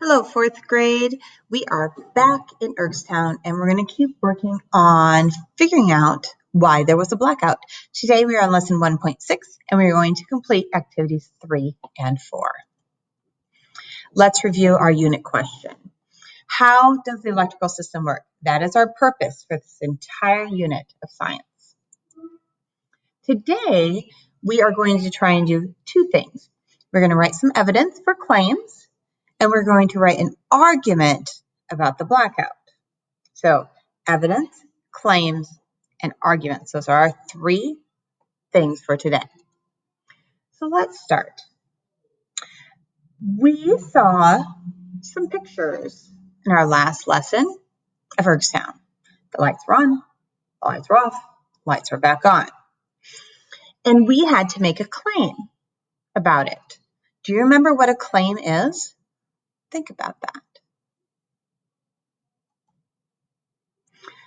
Hello, fourth grade. We are back in Ergstown and we're going to keep working on figuring out why there was a blackout. Today we are on lesson 1.6 and we're going to complete activities 3 and 4. Let's review our unit question. How does the electrical system work? That is our purpose for this entire unit of science. Today we are going to try and do two things. We're going to write some evidence for claims, and we're going to write an argument about the blackout. So evidence, claims, and arguments. Those are our three things for today. So let's start. We saw some pictures in our last lesson of Ergstown. The lights were on, the lights were off, the lights were back on. And we had to make a claim about it. Do you remember what a claim is? Think about that.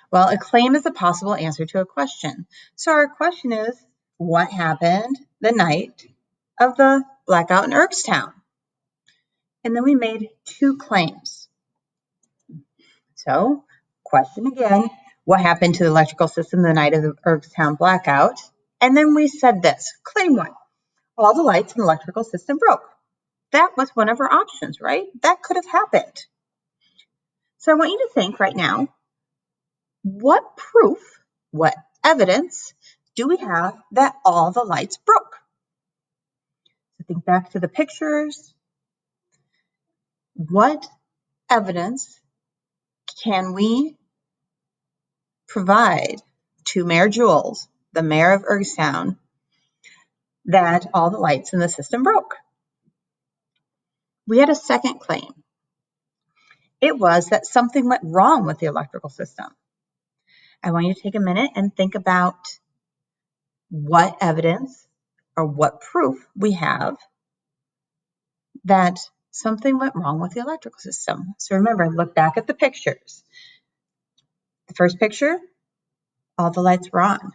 Well, a claim is a possible answer to a question. So our question is, what happened the night of the blackout in Ergstown? And then we made two claims. So, question again, what happened to the electrical system the night of the Ergstown blackout? And then we said this, claim one, all the lights in the electrical system broke. That was one of our options, right? That could have happened. So I want you to think right now, what proof, what evidence do we have that all the lights broke? So think back to the pictures. What evidence can we provide to Mayor Jules, the mayor of Ergstown, that all the lights in the system broke? We had a second claim. It was that something went wrong with the electrical system. I want you to take a minute and think about what evidence or what proof we have that something went wrong with the electrical system. So remember, look back at the pictures. The first picture, all the lights were on.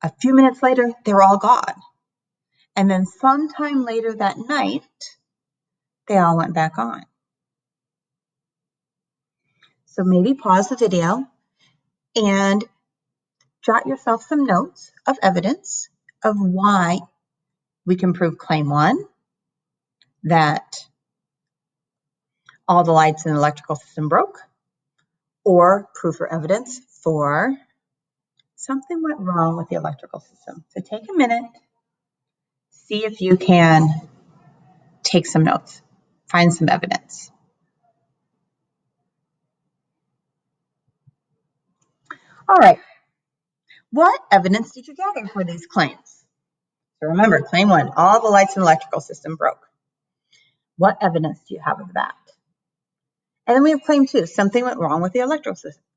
A few minutes later, they were all gone. And then sometime later that night, they all went back on. So maybe pause the video and jot yourself some notes of evidence of why we can prove claim one, that all the lights in the electrical system broke, or proof or evidence for something went wrong with the electrical system. So take a minute, see if you can take some notes, find some evidence. All right, what evidence did you gather for these claims? So remember, claim one, all the lights in the electrical system broke. What evidence do you have of that? And then we have claim two, something went wrong with the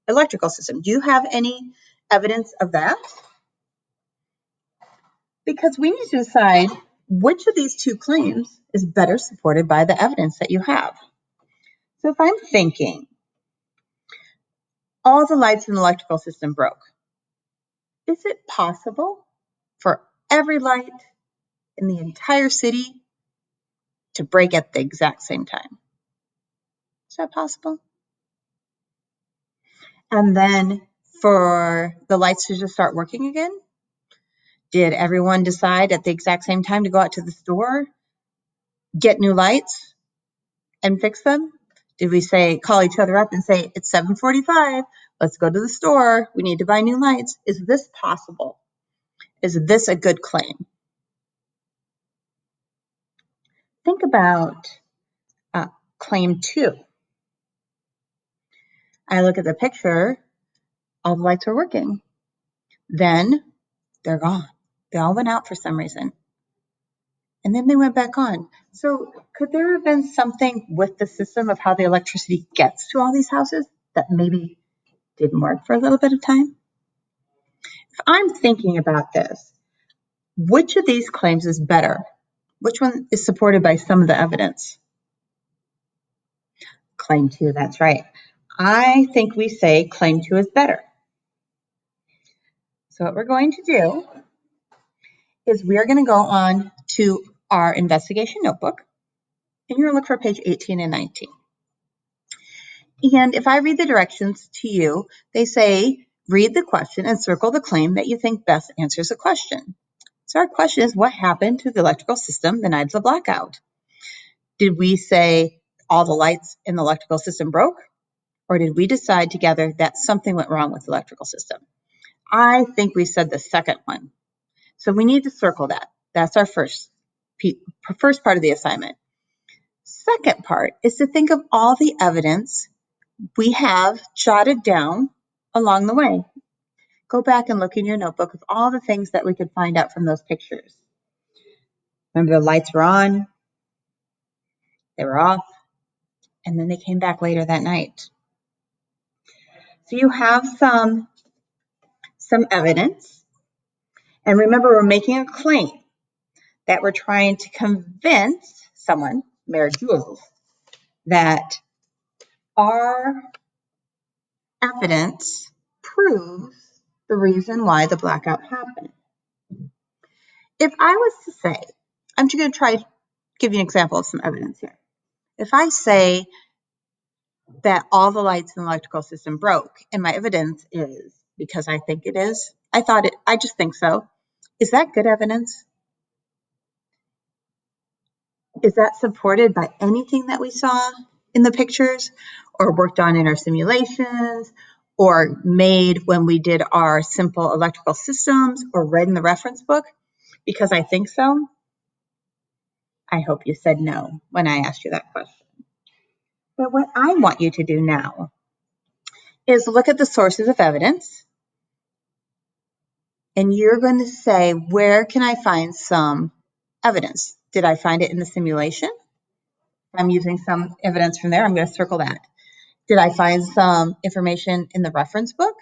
electrical system. Do you have any evidence of that? Because we need to decide which of these two claims is better supported by the evidence that you have. So if I'm thinking, all the lights in the electrical system broke, is it possible for every light in the entire city to break at the exact same time? Is that possible? And then for the lights to just start working again? Did everyone decide at the exact same time to go out to the store, get new lights, and fix them? Did we call each other up and say, it's 7:45, let's go to the store, we need to buy new lights? Is this possible? Is this a good claim? Think about claim two. I look at the picture, all the lights are working. Then they're gone. They all went out for some reason. And then they went back on. So could there have been something with the system of how the electricity gets to all these houses that maybe didn't work for a little bit of time? If I'm thinking about this, which of these claims is better? Which one is supported by some of the evidence? Claim two, that's right. I think we say claim two is better. So what we're going to do is we are going to go on to our investigation notebook, and you're going to look for page 18 and 19. And if I read the directions to you, they say, read the question and circle the claim that you think best answers the question. So our question is, what happened to the electrical system the night of the blackout? Did we say all the lights in the electrical system broke? Or did we decide together that something went wrong with the electrical system? I think we said the second one. So we need to circle that. That's our first part of the assignment. Second part is to think of all the evidence we have jotted down along the way. Go back and look in your notebook of all the things that we could find out from those pictures. Remember, the lights were on, they were off, and then they came back later that night. So you have some evidence. And remember, we're making a claim that we're trying to convince someone, Mayor Jules, that our evidence proves the reason why the blackout happened. If I was to say, I'm just going to try to give you an example of some evidence here. If I say that all the lights in the electrical system broke, and my evidence is because I think it is, I just think so, is that good evidence? Is that supported by anything that we saw in the pictures or worked on in our simulations or made when we did our simple electrical systems or read in the reference book? Because I think so? I hope you said no when I asked you that question. But what I want you to do now is look at the sources of evidence, and you're going to say, where can I find some evidence? Did I find it in the simulation? I'm using some evidence from there. I'm going to circle that. Did I find some information in the reference book?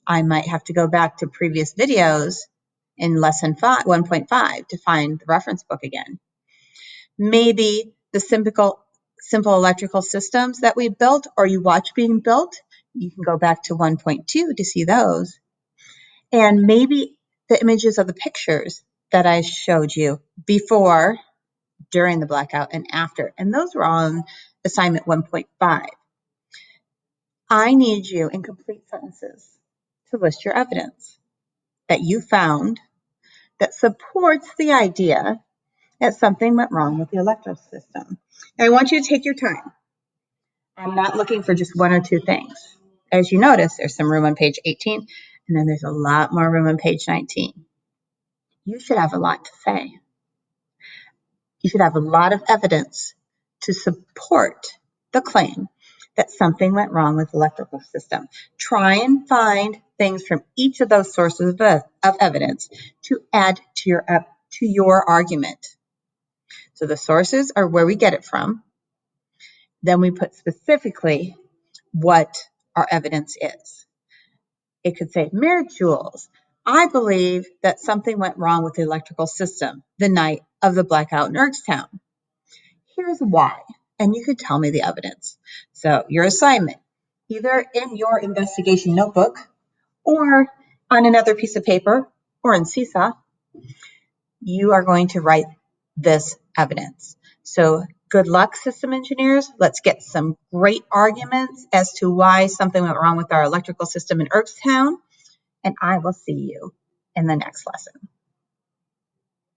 I might have to go back to previous videos in lesson 1.5 to find the reference book again. Maybe the simple electrical systems that we built or you watch being built, you can go back to 1.2 to see those. And maybe the images of the pictures that I showed you before, during the blackout, and after. And those were on assignment 1.5. I need you in complete sentences to list your evidence that you found that supports the idea that something went wrong with the electrical system. And I want you to take your time. I'm not looking for just one or two things. As you notice, there's some room on page 18, and then there's a lot more room on page 19. You should have a lot to say. You should have a lot of evidence to support the claim that something went wrong with the electrical system. Try and find things from each of those sources of evidence to add to your argument. So the sources are where we get it from. Then we put specifically what our evidence is. It could say, Mayor Jules, I believe that something went wrong with the electrical system the night of the blackout in Ergstown. Here's why. And you could tell me the evidence. So your assignment, either in your investigation notebook or on another piece of paper or in Seesaw, you are going to write this evidence. So good luck, system engineers. Let's get some great arguments as to why something went wrong with our electrical system in Ergstown. And I will see you in the next lesson.